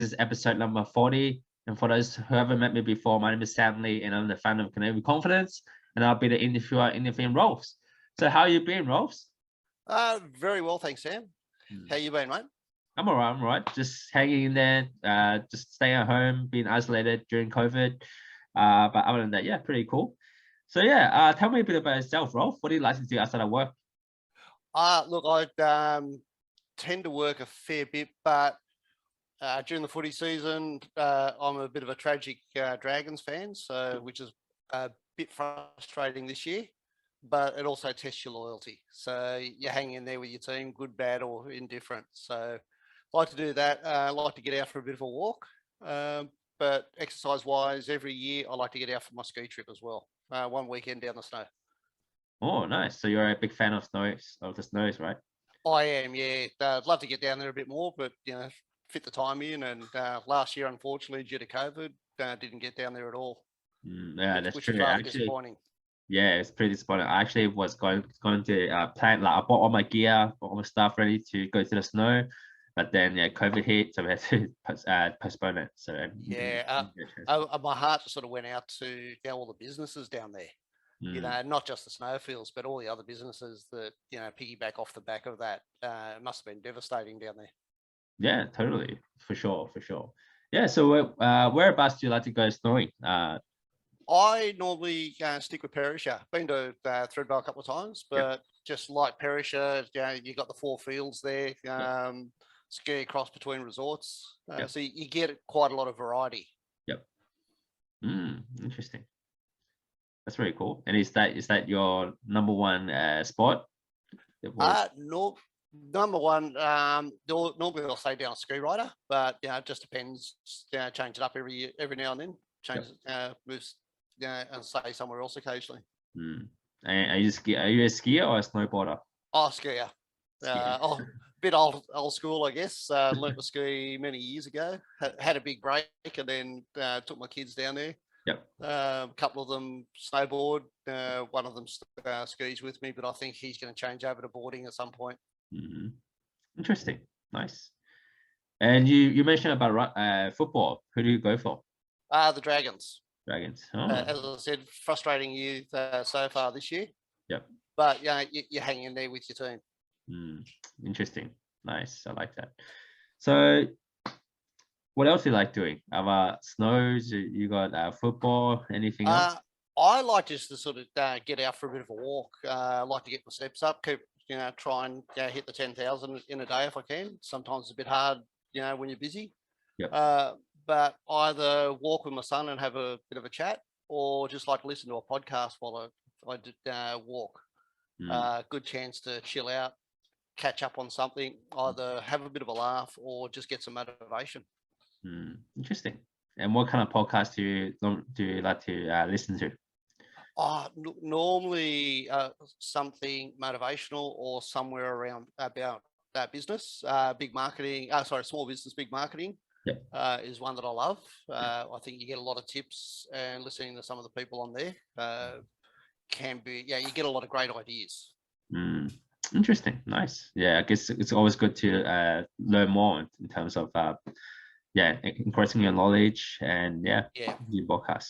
This is episode number 40. And for those who haven't met me before, my name is Sam Lee, and I'm the founder of Canadian Confidence, and I'll be the interviewer interviewing Rolf. So how you been, Rolf? Very well, thanks, Sam. How you been, mate? I'm all right. I'm all right. Just hanging in there, just staying at home, being isolated during COVID. But other than that, yeah, pretty cool. So yeah, tell me a bit about yourself, Rolf. What do you like to do outside of work? Look, I tend to work a fair bit, but during the footy season, I'm a bit of a tragic Dragons fan, so which is a bit frustrating this year, but it also tests your loyalty. So you're hanging in there with your team, good, bad, or indifferent. So I like to do that. I like to get out for a bit of a walk. But exercise-wise, every year I like to get out for my ski trip as well. One weekend down the snow. Oh, nice. So you're a big fan of the snows, right? I am, yeah. I'd love to get down there a bit more, but fit the time in. And last year, unfortunately, due to COVID, didn't get down there at all. Yeah, that's which true. is rather Actually, disappointing. Yeah, it's pretty disappointing. I actually was going to plan, like I bought all my gear, all my stuff ready to go to the snow, but then yeah, COVID hit, so we had to postpone it. So yeah, my heart just sort of went out to all the businesses down there. Not just the snowfields, but all the other businesses that piggyback off the back of that. It must have been devastating down there. Yeah, totally, for sure. Yeah, so whereabouts do you like to go snowing? I normally stick with Perisher. Been to Threadvale a couple of times, but just like Perisher, you got the 4 fields there. Ski across between resorts, so you get quite a lot of variety. Yep. Interesting. That's very cool. And is that your number one sport? No, number one. Normally I'll stay down a ski rider, but it just depends. Change it up every now and then. Change moves. And stay somewhere else occasionally. And are you a skier or a snowboarder? Oh, skier. A bit old school, I guess. Learned to ski many years ago. Had a big break, and then took my kids down there. Yep. A couple of them snowboard. One of them skis with me, but I think he's going to change over to boarding at some point. Interesting. Nice. And you mentioned about football. Who do you go for? The Dragons. Dragons. As I said, frustrating year so far this year. Yep. But you're hanging in there with your team. Interesting. Nice. I like that. So, what else do you like doing? Other snows? You got football? Anything else? I like just to sort of get out for a bit of a walk. I like to get my steps up. Keep try and hit the 10,000 in a day if I can. Sometimes it's a bit hard, when you're busy. Yep. But either walk with my son and have a bit of a chat, or just like listen to a podcast while I walk. Good chance to chill out, catch up on something, either have a bit of a laugh or just get some motivation. Interesting. And what kind of podcast do you like to listen to? Normally something motivational or somewhere around about business, big marketing. Small business, big marketing. Yep. Is one that I love. I think you get a lot of tips, and listening to some of the people on there can be, you get a lot of great ideas. Interesting. Nice. Yeah, I guess it's always good to learn more in terms of increasing your knowledge and your podcast.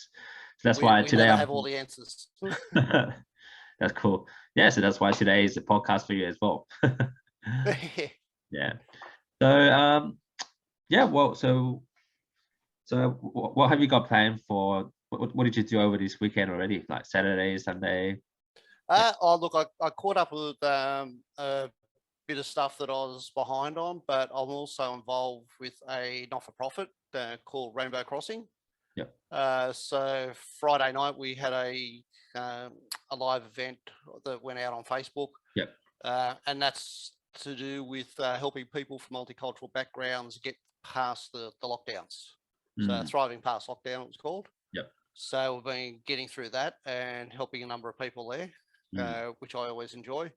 So that's why today I have all the answers. That's cool. Yeah, so that's why today is a podcast for you as well. Yeah. So well, so what have you got planned for? What did you do over this weekend already? Like Saturday, Sunday? Look, I caught up with a bit of stuff that I was behind on, but I'm also involved with a not-for-profit called Rainbow Crossing. Yep. So Friday night we had a live event that went out on Facebook. Yep. And that's to do with helping people from multicultural backgrounds get past the lockdowns. So Thriving Past Lockdown, it was called. Yep. So we've been getting through that and helping a number of people there, which I always enjoy,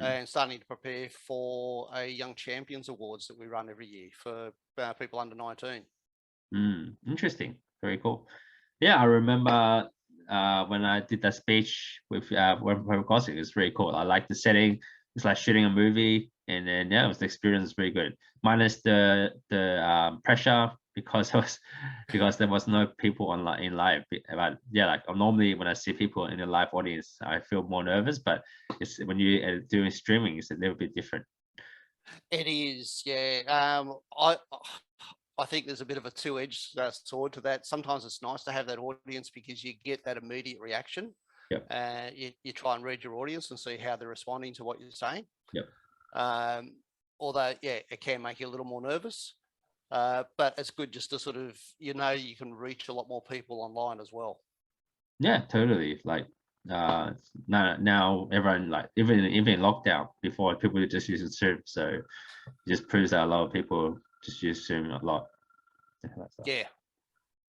and starting to prepare for a Young Champions Awards that we run every year for people under 19. Interesting. Very cool. Yeah, I remember when I did that speech with Rainbow Crossing. It's very cool. I like the setting. It's like shooting a movie, and then it was the experience very good. Minus the pressure because there was no people online in live. But yeah, like normally when I see people in a live audience, I feel more nervous. But it's when you are doing streaming, it's a little bit different. It is, yeah. I think there's a bit of a two-edged sword to that. Sometimes it's nice to have that audience because you get that immediate reaction. Yep. You try and read your audience and see how they're responding to what you're saying. Yep. Although, yeah, it can make you a little more nervous. But it's good just to sort of, you can reach a lot more people online as well. Yeah, totally. Like now everyone, like even in lockdown before, people just using Zoom, so it just proves that a lot of people just use Zoom a lot. Yeah.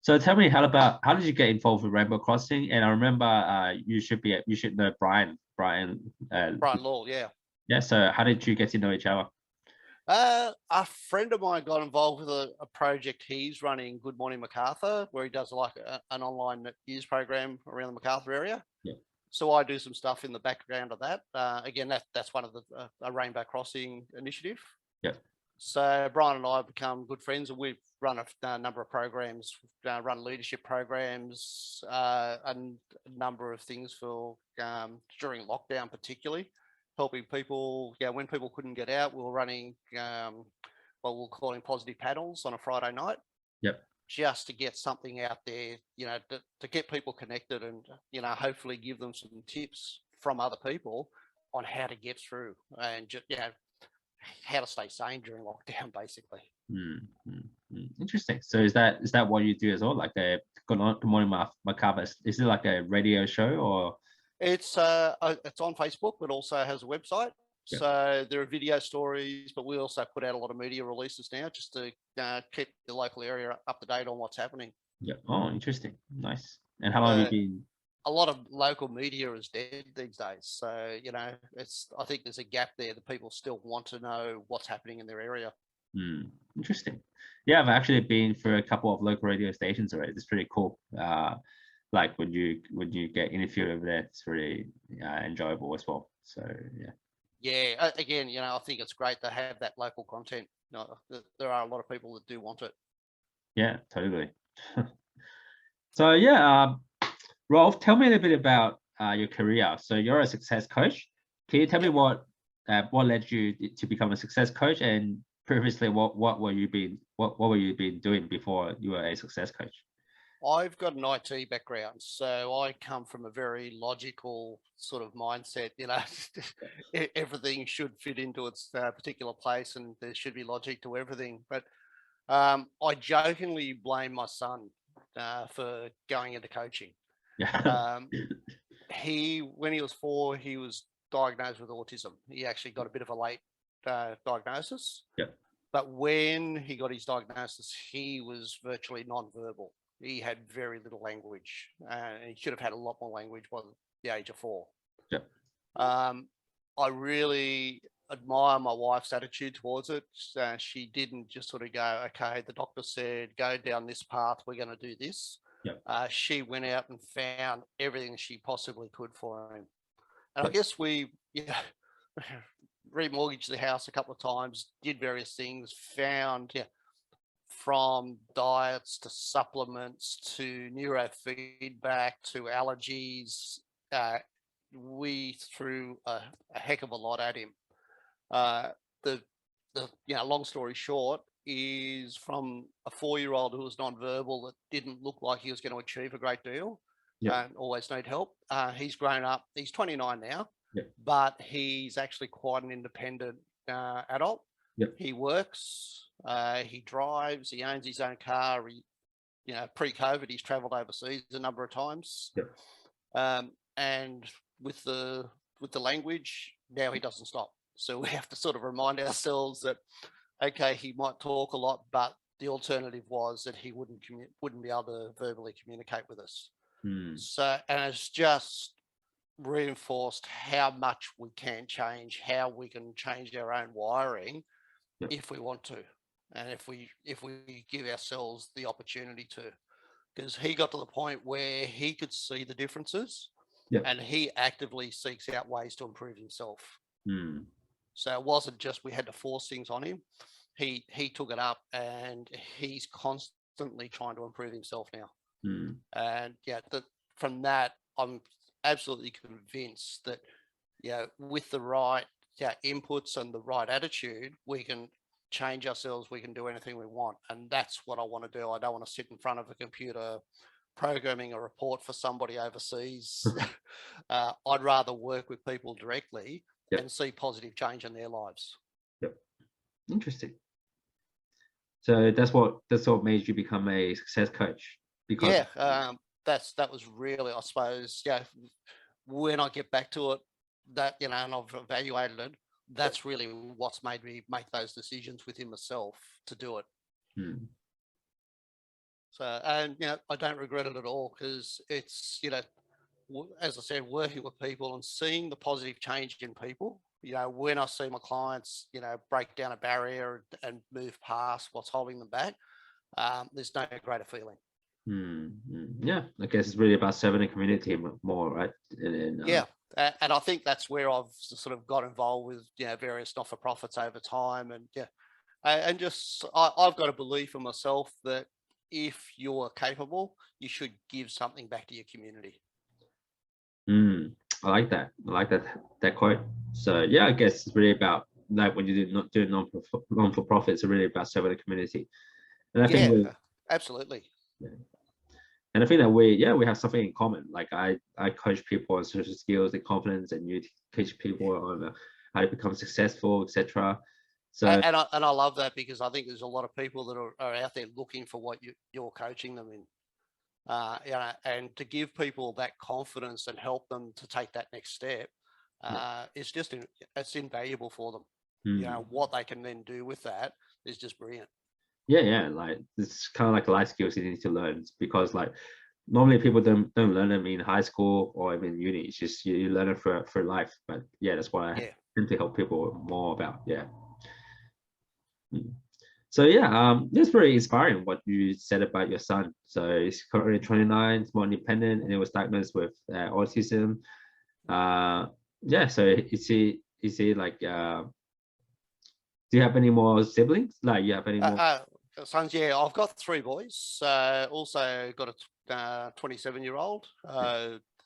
So tell me, how did you get involved with Rainbow Crossing? And I remember you should know Brian. Brian Law, yeah. Yeah. So how did you get to know each other? A friend of mine got involved with a project he's running, Good Morning Macarthur, where he does like an online news program around the Macarthur area. Yeah. So I do some stuff in the background of that. Again, that's one of the a Rainbow Crossing initiative. Yeah. So Brian and I have become good friends, and we've run a number of programs, run leadership programs, and a number of things for during lockdown, particularly helping people. Yeah, when people couldn't get out, we were running what we're calling positive panels on a Friday night. Yep. Just to get something out there, to get people connected and, hopefully give them some tips from other people on how to get through and just, how to stay sane during lockdown, basically. Interesting. So is that what you do as well? Like a Good Morning Macabre? Is it like a radio show or? It's on Facebook, but also has a website. Yeah. So there are video stories, but we also put out a lot of media releases now just to keep the local area up to date on what's happening. Yeah. Oh, interesting. Nice. And how long have you been? A lot of local media is dead these days. So, I think there's a gap there that people still want to know what's happening in their area. Interesting. Yeah, I've actually been for a couple of local radio stations already. It's pretty cool. Like when you get interviewed over there, it's really enjoyable as well. So yeah. Yeah, again, I think it's great to have that local content. There are a lot of people that do want it. Yeah, totally. So yeah, Rolf, tell me a little bit about your career. So you're a success coach. Can you tell me what led you to become a success coach, and previously what were you been doing before you were a success coach? I've got an IT background, so I come from a very logical sort of mindset. Everything should fit into its particular place, and there should be logic to everything. But I jokingly blame my son for going into coaching. Yeah. When he was 4, he was diagnosed with autism. He actually got a bit of a late diagnosis. Yeah. But when he got his diagnosis, he was virtually non-verbal. He had very little language, and he should have had a lot more language by the age of 4. Yeah. I really admire my wife's attitude towards it. She didn't just sort of go, okay, the doctor said, go down this path, we're going to do this. Yeah. She went out and found everything she possibly could for him. And I guess we remortgaged the house a couple of times, did various things, found from diets to supplements to neurofeedback to allergies. We threw a heck of a lot at him. The long story short is, from a 4-year-old who was non-verbal, that didn't look like he was going to achieve a great deal, always need help. He's grown up. He's 29 now, but he's actually quite an independent adult. He works, he drives, he owns his own car. Pre-COVID, he's traveled overseas a number of times. And with the language, now he doesn't stop. So we have to sort of remind ourselves that, okay, he might talk a lot, but the alternative was that he wouldn't be able to verbally communicate with us. So, and it's just reinforced how much we can change, how we can change our own wiring if we want to, and if we give ourselves the opportunity to. Because he got to the point where he could see the differences, and he actively seeks out ways to improve himself. So it wasn't just we had to force things on him. he took it up, and he's constantly trying to improve himself now. And yeah, from that, I'm absolutely convinced that, with the right inputs and the right attitude, we can change ourselves. We can do anything we want. And that's what I want to do. I don't want to sit in front of a computer programming a report for somebody overseas. I'd rather work with people directly and see positive change in their lives. Yep. Interesting. So that's what made you become a success coach. Because that was really, I suppose, when I get back to it, that, and I've evaluated it, that's really what's made me make those decisions within myself to do it. So, and I don't regret it at all, because it's, as I said, working with people and seeing the positive change in people. When I see my clients, break down a barrier and move past what's holding them back, there's no greater feeling. Yeah, I guess it's really about serving the community more, right? And I think that's where I've sort of got involved with various not-for-profits over time, and and just I've got a belief in myself that if you're capable, you should give something back to your community. I like that. I like that quote. So yeah, I guess it's really about, like, when you do non-for-profit, it's really about serving the community. And I think absolutely. Yeah. And I think that we have something in common. Like I coach people on social skills and confidence, and you teach people on how to become successful, etc. So and I love that, because I think there's a lot of people that are out there looking for what you're coaching them in. And to give people that confidence and help them to take that next step, it's invaluable for them. What they can then do with that is just brilliant. Yeah, like it's kind of like life skills you need to learn, because like normally people don't learn them in high school or even uni. It's just you learn it for life. But yeah, that's what I tend to help people more about. So yeah, it's very inspiring what you said about your son. So he's currently 29, he's more independent, and he was diagnosed with autism. So is he like do you have any more siblings? Like, you have any more sons? I've got 3 boys. Also got a 27-year-old.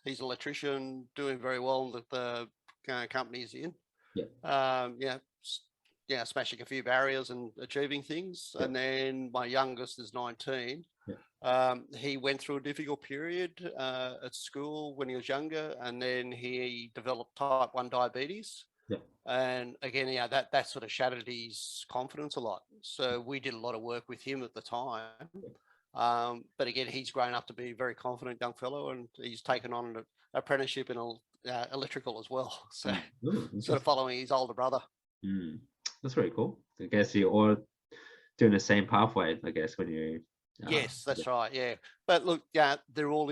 He's an electrician, doing very well with the company he's in. Smashing a few barriers and achieving things. And then my youngest is 19. He went through a difficult period at school when he was younger, and then he developed type 1 diabetes. And again, that sort of shattered his confidence a lot. So we did a lot of work with him at the time. But again, he's grown up to be a very confident young fellow, and he's taken on an apprenticeship in electrical as well. So sort of following his older brother. That's very cool. I guess you're all doing the same pathway, I guess, when you yes, that's right. Yeah, but look, they're all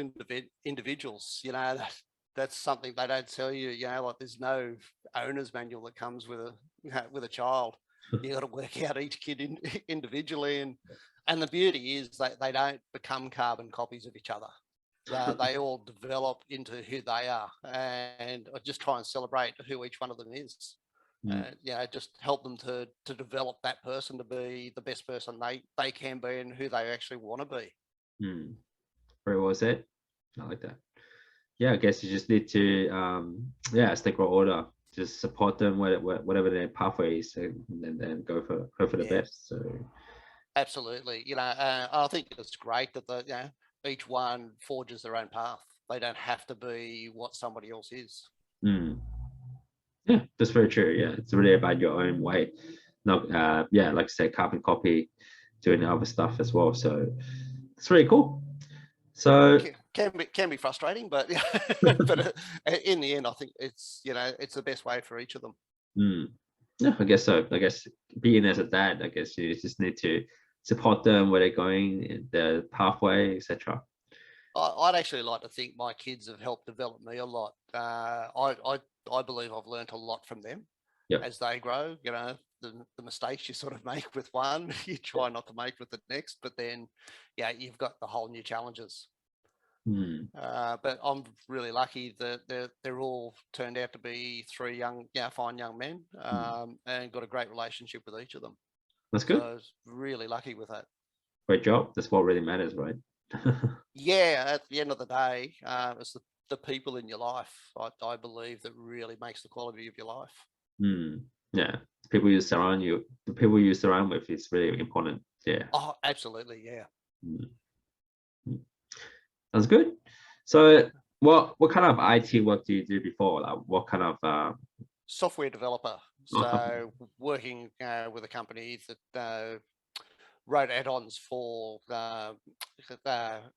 individuals. That's something they don't tell you. Like, there's no owner's manual that comes with a child. You got to work out each kid individually, and the beauty is that they don't become carbon copies of each other. They all develop into who they are, and I just try and celebrate who each one of them is. Just help them to develop that person to be the best person they can be, and who they actually want to be. Very well said. I like that. Yeah, I guess you just need to as they grow older, just support them whatever their pathway is, and then go for the best. So absolutely. I think it's great that each one forges their own path. They don't have to be what somebody else is. Yeah, that's very true. Yeah, it's really about your own way. Not like I said, carbon copy, doing other stuff as well. So it's really cool. So can be frustrating, but but in the end, I think it's it's the best way for each of them. Yeah, I guess so. I guess being as a dad, I guess you just need to support them where they're going, the pathway, etc. I'd actually like to think my kids have helped develop me a lot. I believe I've learned a lot from them as they grow. The mistakes you sort of make with one, you try not to make with the next, but then, you've got the whole new challenges. But I'm really lucky that they're all turned out to be 3 fine young men, and got a great relationship with each of them. That's good. So I was really lucky with that. Great job. That's what really matters, right? Yeah, at the end of the day, it's the people in your life, I believe, that really makes the quality of your life. Yeah, the people you surround with is really important. Yeah. Oh, absolutely, yeah. Sounds good. So what kind of IT work do you do before? Like what kind of Software developer. So working with a company that wrote add-ons for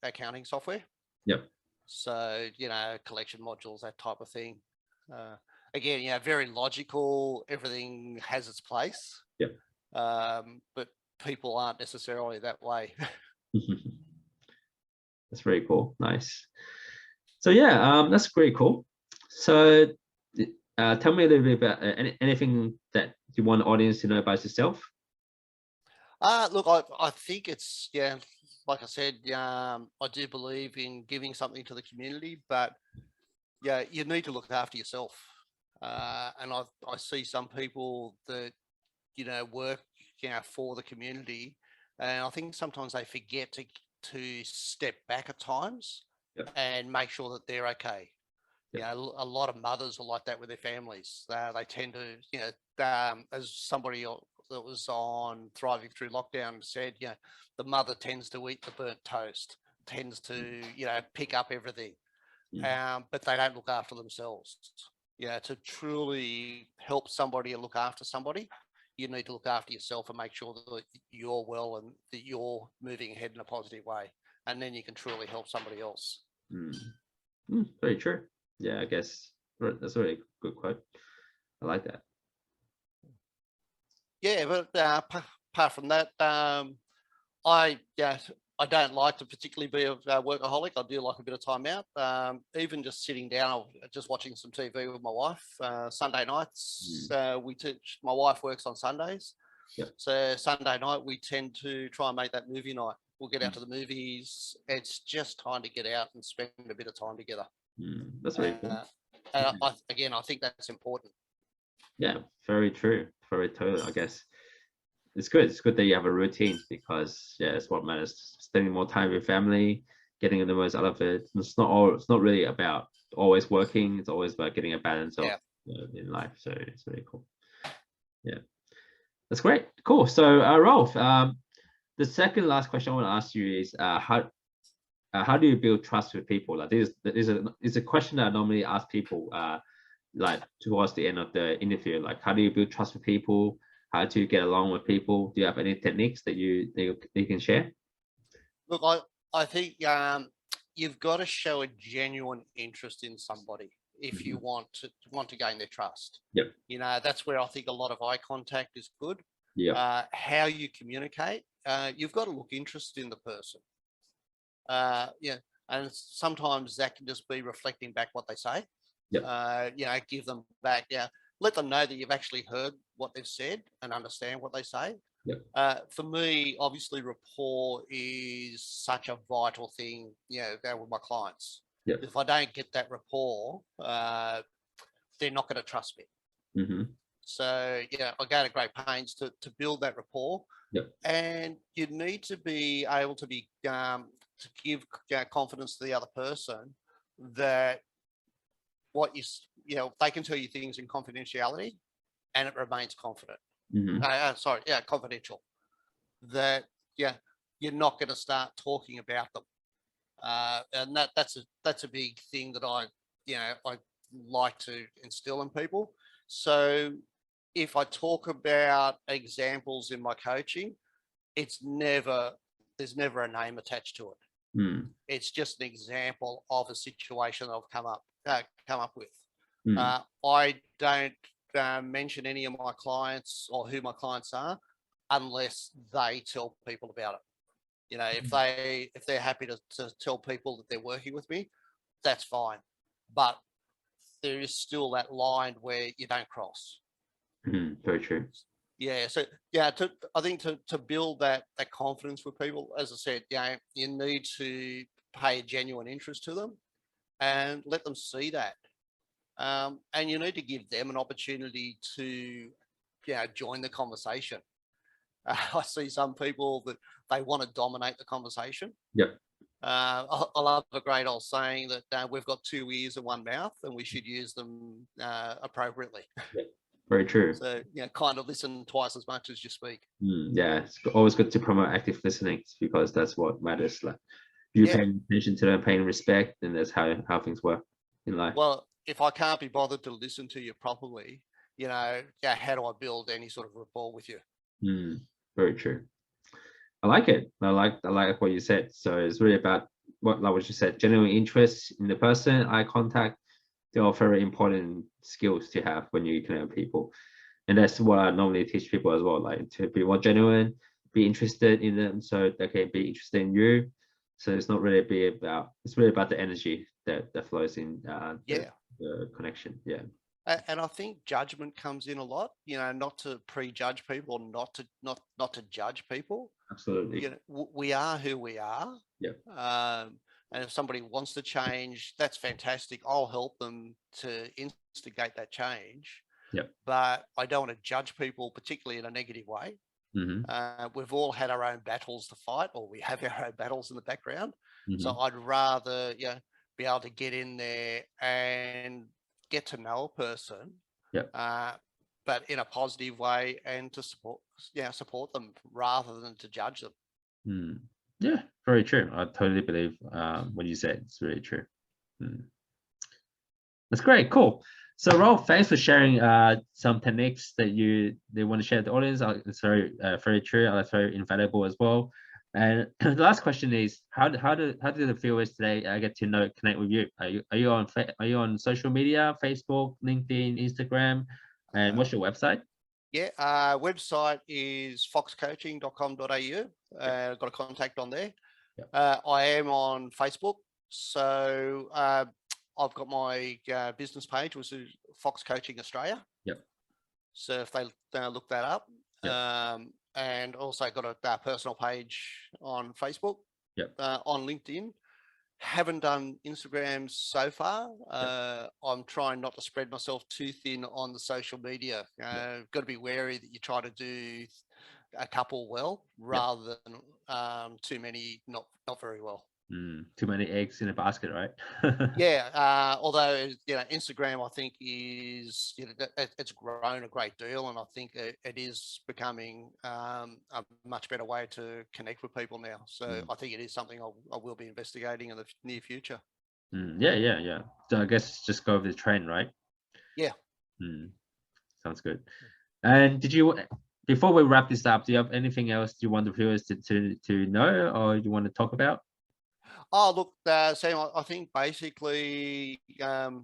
accounting software. Yep. So, collection modules, that type of thing. Again, very logical. Everything has its place. Yep. But people aren't necessarily that way. That's very cool. Nice. So yeah, that's pretty cool. So tell me a little bit about anything that you want the audience to know about yourself. Look, I think it's, like I said, I do believe in giving something to the community, but yeah, you need to look after yourself. And I see some people that, work, for the community. And I think sometimes they forget to step back at times. Yep. And make sure that they're okay. Yep. A lot of mothers are like that with their families. They tend to, as somebody that was on Thriving Through Lockdown said, the mother tends to eat the burnt toast, tends to, pick up everything, but they don't look after themselves. To truly help somebody and look after somebody, you need to look after yourself and make sure that you're well and that you're moving ahead in a positive way. And then you can truly help somebody else. Very true. Yeah, I guess that's a really good quote. I like that. Yeah, but apart from that, I don't like to particularly be a workaholic. I do like a bit of time out. Even just sitting down, just watching some TV with my wife. Sunday nights, my wife works on Sundays. Yep. So Sunday night, we tend to try and make that movie night. We'll get out to the movies. It's just time to get out and spend a bit of time together. That's very cool. I think that's important. Yeah, very true. Very true, I guess. It's good. It's good that you have a routine because it's what matters. Spending more time with family, getting the most out of it. It's not really about always working. It's always about getting a balance of in life. So it's really cool. Yeah, that's great. Cool. So Rolf, the second last question I want to ask you is how do you build trust with people? Like this is a question that I normally ask people like towards the end of the interview. Like how do you build trust with people? How to get along with people? Do you have any techniques that you can share? Look, I think you've got to show a genuine interest in somebody if you want to gain their trust. Yep. That's where I think a lot of eye contact is good. Yeah. How you communicate, you've got to look interested in the person. And sometimes that can just be reflecting back what they say. Yep. Give them back. Let them know that you've actually heard what they've said and understand what they say. Yep. For me, obviously, rapport is such a vital thing, with my clients. Yep. If I don't get that rapport, they're not going to trust me. So, I go to great pains to build that rapport. Yep. And you need to be able to be to give confidence to the other person that what they can tell you things in confidentiality and it remains confidential. That you're not going to start talking about them, and that's a big thing that I like to instill in people. So if I talk about examples in my coaching, there's never a name attached to it. It's just an example of a situation I've come up with. I don't mention any of my clients or who my clients are unless they tell people about it. If they're happy to tell people that they're working with me, that's fine. But there is still that line where you don't cross. Very true. Yeah. So I think to build that confidence with people, as I said, you need to pay a genuine interest to them and let them see that. And you need to give them an opportunity to join the conversation. I see some people that they want to dominate the conversation. Yep. I love a great old saying that we've got 2 ears and 1 mouth, and we should use them appropriately. Yep. Very true. So, kind of listen twice as much as you speak. Yeah, it's always good to promote active listening, because that's what matters. Like, you paying attention to them, paying respect, and that's how things work in life. Well, if I can't be bothered to listen to you properly, how do I build any sort of rapport with you? Very true. I like it. I like what you said. So it's really about what you said, genuine interest in the person, eye contact. They are very important skills to have when you connect with people. And that's what I normally teach people as well, like to be more genuine, be interested in them so they can be interested in you. So it's not really it's really about the energy that flows in the connection. Yeah. And I think judgment comes in a lot, not to prejudge people, not to judge people. Absolutely. We are who we are. Yeah. And if somebody wants to change, that's fantastic. I'll help them to instigate that change. Yep. But I don't want to judge people, particularly in a negative way. We've all had our own battles to fight, or we have our own battles in the background. So I'd rather, be able to get in there and get to know a person, but in a positive way, and to support them rather than to judge them. Yeah, very true. I totally believe what you said. It's really true. That's great. Cool. So Rolf, thanks for sharing some techniques that they want to share with the audience. It's very true. That's very invaluable as well. And the last question is, how do the viewers today get to connect with you? Are you on social media, Facebook, LinkedIn, Instagram, and what's your website? Website is foxcoaching.com.au. Got a contact on there. I am on Facebook, so I've got my business page, which is Fox Coaching Australia. So if they look that up. And also got a personal page on Facebook, on LinkedIn. Haven't done Instagram so far. I'm trying not to spread myself too thin on the social media. Got to be wary that you try to do a couple well, rather than too many not very well. Too many eggs in a basket, right? Although Instagram, I think is it's grown a great deal, and I think it is becoming a much better way to connect with people now. So I think it is something I will be investigating in the near future. Yeah. So I guess just go with the trend, right? Sounds good. And before we wrap this up, do you have anything else you want the viewers to know, or you want to talk about? Oh, look, Sam, I think basically I've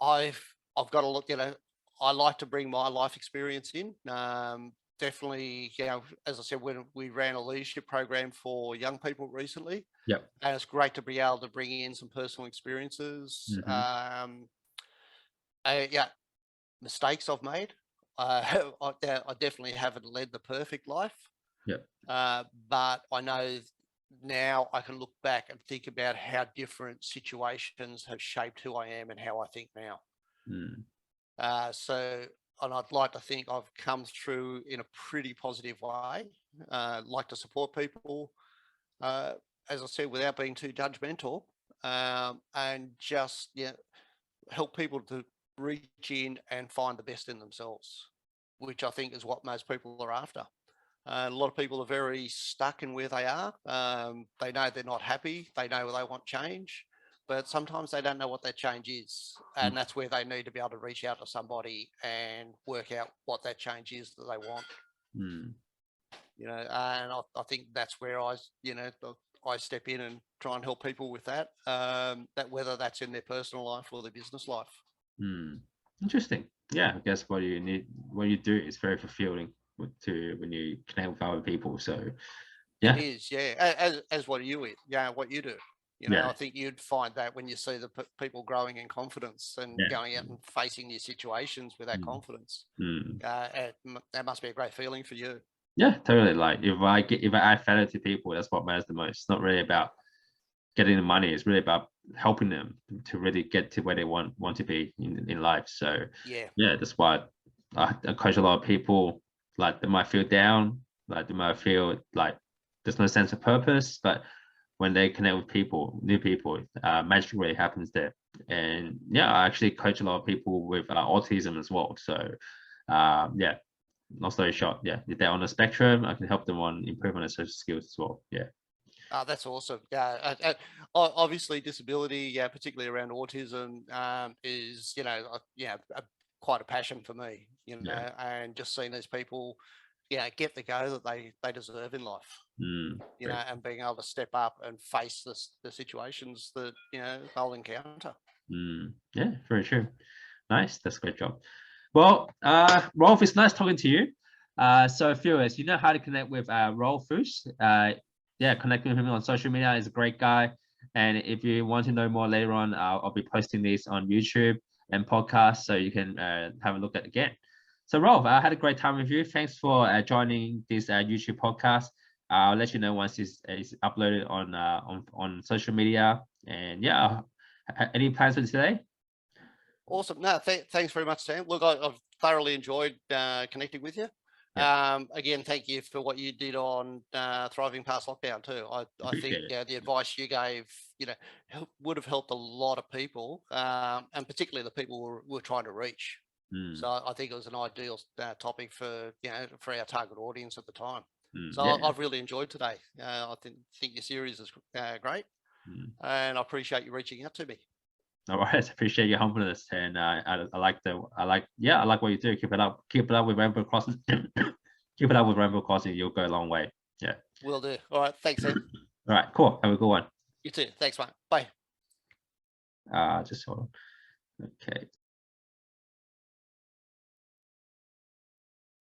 got to look, I like to bring my life experience in. Definitely, as I said, when we ran a leadership program for young people recently, and it's great to be able to bring in some personal experiences. Mistakes I've made. I definitely haven't led the perfect life. But I know now I can look back and think about how different situations have shaped who I am and how I think now. And I'd like to think I've come through in a pretty positive way. Like to support people, as I said, without being too judgmental, and just help people to reach in and find the best in themselves, which I think is what most people are after. A lot of people are very stuck in where they are. They know they're not happy. They know they want change, but sometimes they don't know what that change is. And that's where they need to be able to reach out to somebody and work out what that change is that they want. And I think that's where I step in and try and help people with that, that whether that's in their personal life or their business life. Interesting. Yeah, I guess what you do is very fulfilling when you connect with other people. So it is, as what you do. I think you'd find that when you see the people growing in confidence and going out and facing these situations with that confidence, that must be a great feeling for you. Yeah, totally. Like if I add value to people, that's what matters the most. It's not really about getting the money. It's really about helping them to really get to where they want to be in life. So that's why I coach a lot of people like they might feel down, like they might feel like there's no sense of purpose, but when they connect with people, new people, magic really happens there. And yeah, I actually coach a lot of people with autism as well. So yeah, long story short, yeah, if they're on the spectrum, I can help them on improving their social skills as well. Yeah. Oh, that's awesome. Yeah, obviously disability, yeah, particularly around autism, is quite a passion for me. And just seeing these people, get the go that they deserve in life. And being able to step up and face the situations that they'll encounter. Yeah, very true. Nice, that's a great job. Well, Rolf, it's nice talking to you. So viewers, you know how to connect with Rolf Fuchs. Yeah, connect with him on social media. He's a great guy. And if you want to know more later on, I'll be posting this on YouTube and podcast, so you can have a look at it again. So Rolf, I had a great time with you. Thanks for joining this YouTube podcast. I'll let you know once it's uploaded on social media. And yeah, any plans for today? Awesome. No, thanks very much, Sam. Look, I've thoroughly enjoyed connecting with you. Yeah. Again, thank you for what you did on thriving past lockdown too. I think the advice you gave, would have helped a lot of people, and particularly the people we're trying to reach. So I think it was an ideal topic for for our target audience at the time. So I've really enjoyed today. I think your series is great, and I appreciate you reaching out to me. All right, appreciate your humbleness, and I like what you do. Keep it up with Rainbow Crossing. Keep it up with Rainbow Crossing. You'll go a long way. Yeah. Will do. All right. Thanks, Sam. All right. Cool. Have a good one. You too. Thanks, mate. Bye. Just hold on. Okay.